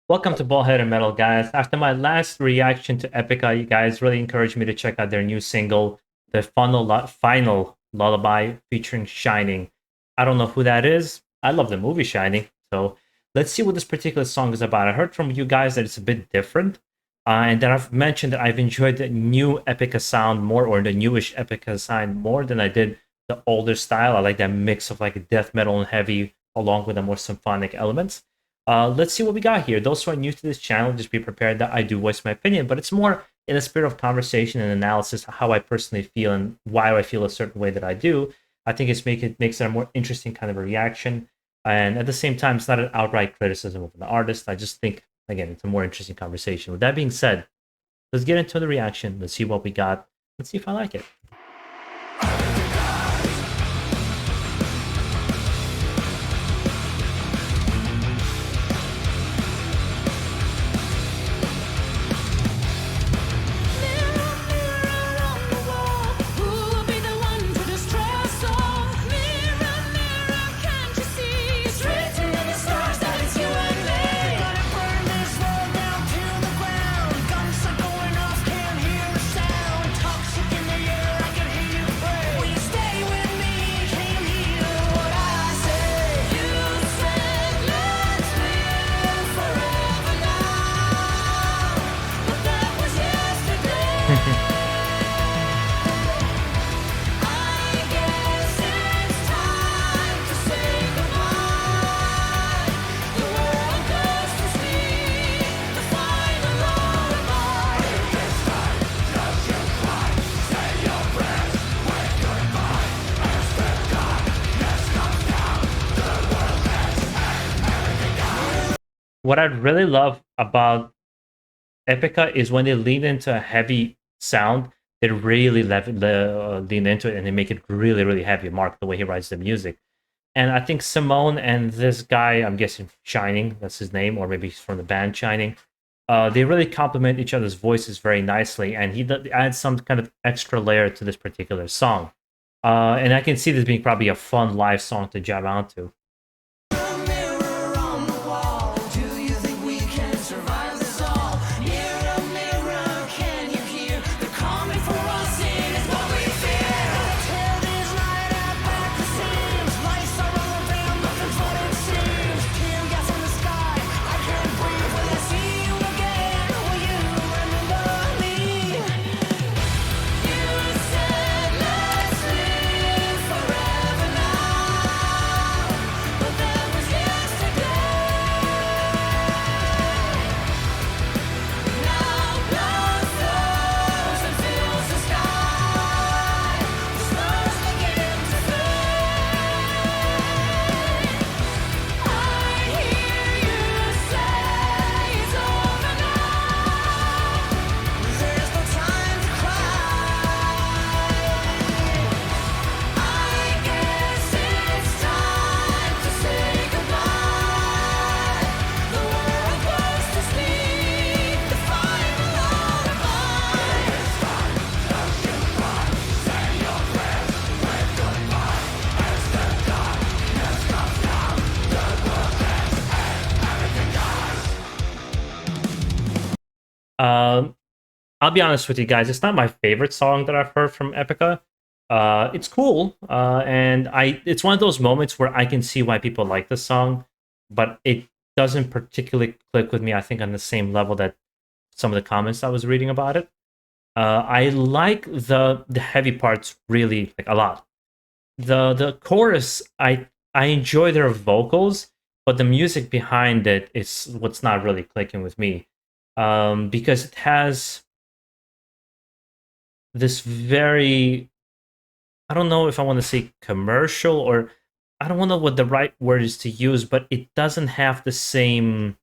Welcome to BaldHeaded Metal, guys. After my last reaction to EPICA, you guys really encouraged me to check out their new single, The Final Lullaby, featuring Shining. I don't know who that is. I love the movie Shining, so let's see what this particular song is about. I heard from you guys that it's a bit different, and that I've mentioned that I've enjoyed the new EPICA sound more, or the newish EPICA sound more than I did the older style. I like that mix of like death metal and heavy, along with the more symphonic elements. Let's see what we got here. Those who are new to this channel, just be prepared that I do voice my opinion, but it's more in a spirit of conversation and analysis, how I personally feel and why I feel a certain way that I do. I think it makes it a more interesting kind of a reaction, and at the same time, it's not an outright criticism of the artist. I just think, again, it's a more interesting conversation. With that being said, let's get into the reaction. Let's see what we got. Let's see if I like it. What I really love about Epica is when they lean into a heavy sound, they really lean into it and they make it really, really heavy. Mark, the way he writes the music. And I think Simone and this guy, I'm guessing Shining, that's his name, or maybe he's from the band Shining, they really complement each other's voices very nicely. And he adds some kind of extra layer to this particular song. And I can see this being probably a fun live song to jam out to. Um, I'll be honest with you guys, it's not my favorite song that I've heard from Epica. It's cool, and it's one of those moments where I can see why people like this song, but it doesn't particularly click with me. I think on the same level that some of the comments I was reading about it. I like the heavy parts really like a lot. The chorus, I enjoy their vocals, but the music behind it is what's not really clicking with me. Because it has this very, I don't know if I want to say commercial, or I don't know what the right word is to use, but it doesn't have the same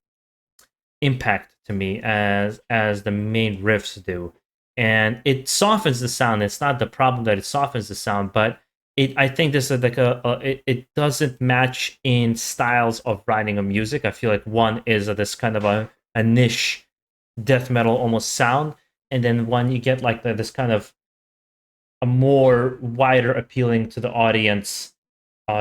impact to me as the main riffs do. And it softens the sound. It's not the problem that it softens the sound, but I think this is like it doesn't match in styles of writing of music. I feel like one is this kind of a niche death metal almost sound, and then when you get like this kind of a more wider appealing to the audience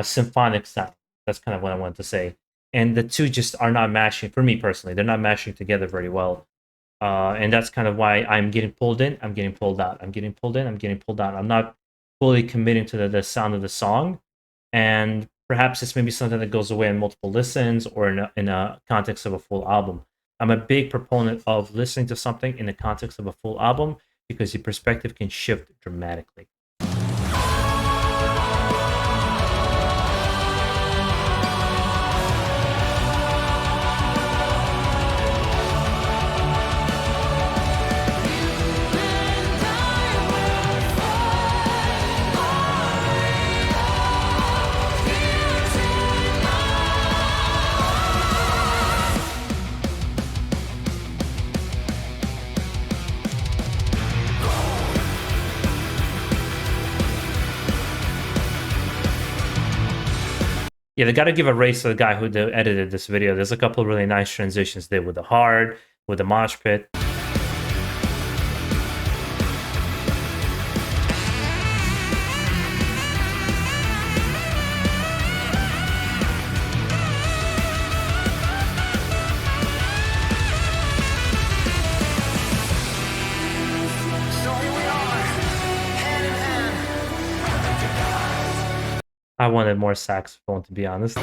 symphonic sound. That's kind of what I wanted to say. and the two just are not matching for me personally. They're not matching together very well. And that's kind of why I'm getting pulled in, I'm getting pulled out. I'm getting pulled in, I'm getting pulled out. I'm not fully committing to the sound of the song. And perhaps it's maybe something that goes away in multiple listens or in a context of a full album. I'm a big proponent of listening to something in the context of a full album because your perspective can shift dramatically. Yeah, they got to give a raise to the guy who edited this video. There's a couple of really nice transitions there with the hard, with the mosh pit. I wanted more saxophone, to be honest.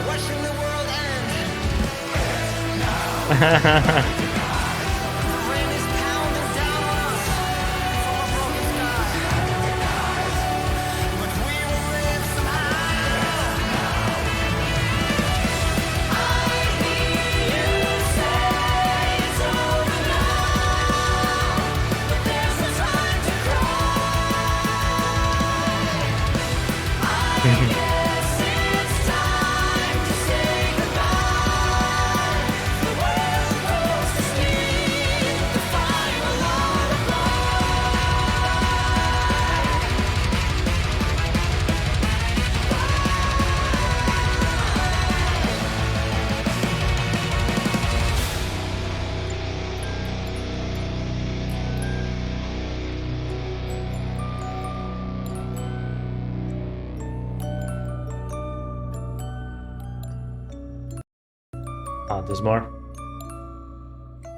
Oh, there's more.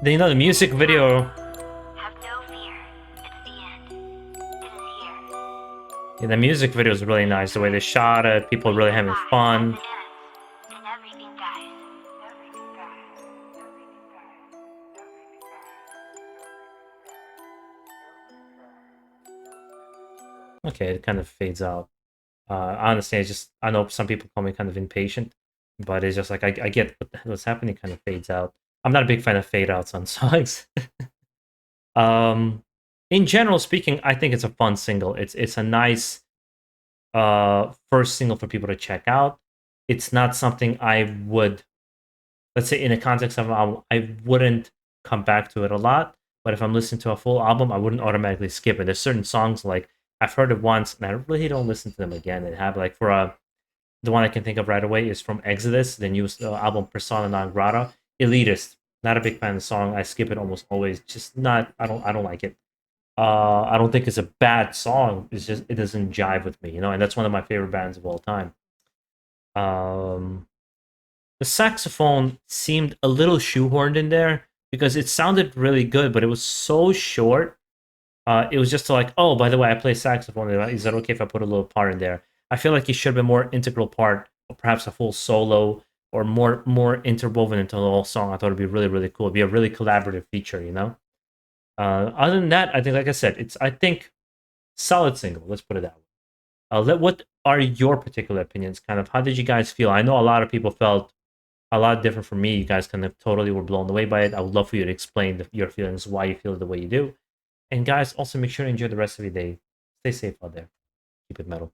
Then, you know, the music video. Have no fear. It's the end. It is here. Yeah, the music video is really nice. The way they shot it, people really having fun. And everything dies. Okay, it kind of fades out. Honestly, I know some people call me kind of impatient, but it's just like I get what's happening. Kind of fades out. I'm not a big fan of fade outs on songs. In general speaking, I think it's a fun single. It's a nice first single for people to check out. It's not something I would, let's say, in the context of an album, I wouldn't come back to it a lot. But if I'm listening to a full album, I wouldn't automatically skip it. There's certain songs like I've heard it once and I really don't listen to them again. It have like the one I can think of right away is from Exodus, the new album Persona Non Grata. Elitist. Not a big fan of the song. I skip it almost always. Just not. I don't like it. I don't think it's a bad song. It's just it doesn't jive with me, you know. And that's one of my favorite bands of all time. The saxophone seemed a little shoehorned in there because it sounded really good, but it was so short. It was just like, oh, by the way, I play saxophone. Is that okay if I put a little part in there? I feel like it should have been more integral part, or perhaps a full solo, or more interwoven into the whole song. I thought it'd be really, really cool. It'd be a really collaborative feature, you know? Other than that, I think, like I said, it's, I think, solid single. Let's put it that way. What are your particular opinions? Kind of, how did you guys feel? I know a lot of people felt a lot different from me. You guys kind of totally were blown away by it. I would love for you to explain your feelings, why you feel the way you do. And guys, also make sure to enjoy the rest of your day. Stay safe out there. Keep it metal.